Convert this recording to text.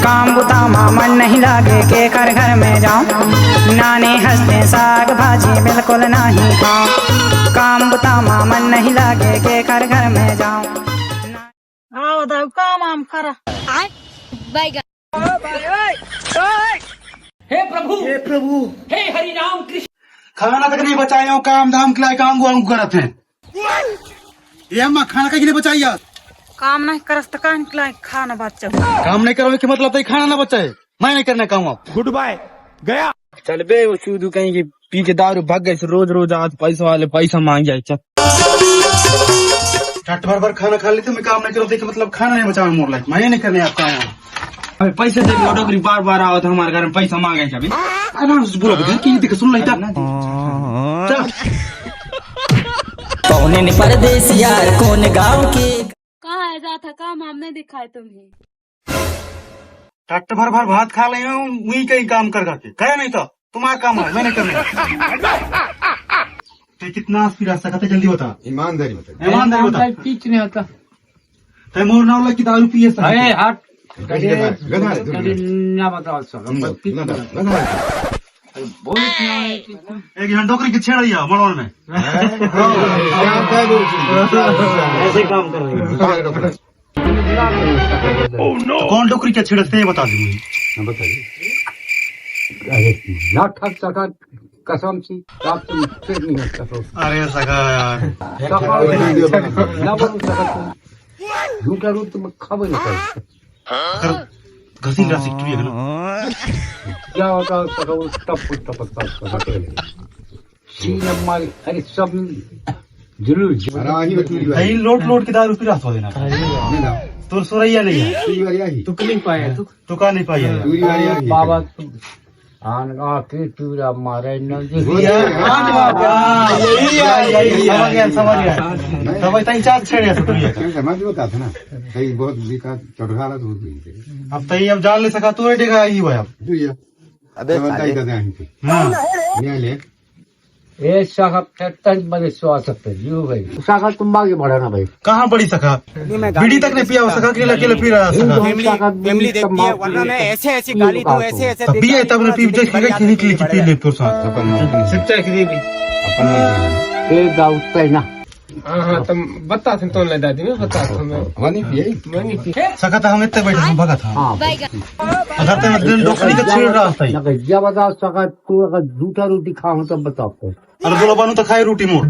काम बुता मन नहीं लागे के घर घर में जाऊं, नाने हंसते साग भाजी बिल्कुल नहीं खाऊं। काम बुता मन नहीं लागे के घर घर में जाऊं। आओ दाऊ काम आम करा। हे प्रभु हे हरि राम कृष्ण। खाना तक नहीं बचाए हो, काम धाम खिलाए काम गुआम करत हैं। ये अम्मा खाना के लिए बचाइए। काम नहीं करस तो कान खिलाए खाना बच्चा। काम नहीं करोगे कि मतलब तो खाना ना बचाए, मैं नहीं करना काम आप। गुड बाय गया। चल बे वो चूदू कहीं की पी के दारू भाग गए, रोज रोज आज पैसा वाले पैसा मांग जाए। चल चट भर खाना खा लेते, मैं काम नहीं करोगे कि मतलब खाना नहीं बचाओ मोर लाइफ, मैं नहीं करने आपका आया। अरे पैसे दे के डोकरी बार बार आओ तो हमारे घर में पैसा मांगे। अभी आराम से बोलो बेटा कि देख सुन लेता। कौन परदेश यार कौन गाँव के। कहाँ है जाता काम हमने दिखाए तुम्हें। टट भर भात खा ले वही कहीं काम कर करके करे नहीं तो तुम्हारा काम है, मैंने करना। तो कितना फिर सकते जल्दी बता। ईमानदारी बता कुछ नहीं होता। तो मोर नाव की दारू पिए हट एक डोकरी की छेड़ दिया मनोर में। ऐसे काम कर रही है। कौन डोकरी क्या छिड़कते हैं बता दूंगी। बताइए। ना ठग सका कसम से तुम फिर नहीं हो सको। अरे सगा यार ना बोल सकते झूठा रूप तुम खबर नहीं कर घसी ग्रासी टूटी है ना। क्या होता सका वो टप सीन हमारी अरे सब जरूर कहीं लोट के दारू पिला सो देना तो सुरैया नहीं है। तू नहीं पाया तू का नहीं पाया बाबा के पूरा मारे समझ गया चार छेड़े समझ होता था ना सही बहुत विकास चौड़ा दूर अब तई अब जान ले सका तू रेटेगा ही भाई न्यायालय ए शाखा तंज बने स्वास्थ्य सकते यू भाई शाखा तुम आगे बढ़ाना भाई। कहाँ बड़ी सका बीड़ी तक नहीं पिया हो सका अकेले अकेले पी रहा फैमिली देखती है वरना मैं ऐसे ऐसे गाली दूं ऐसे ऐसे तब भी है तब ने पी जाए खिली खिली की पी ले तो शिक्षा की भी ए दाऊद ना हाँ तुम बता थे तो नहीं दादी में बता सका था हम इतने बैठे भगा था हाँ अगर ते डोकरी का छेड़ रहा था। जब बताओ सका तू अगर झूठा रोटी खाओ तो बताओ। अरे बोलो बानू तो खाए रोटी मोर।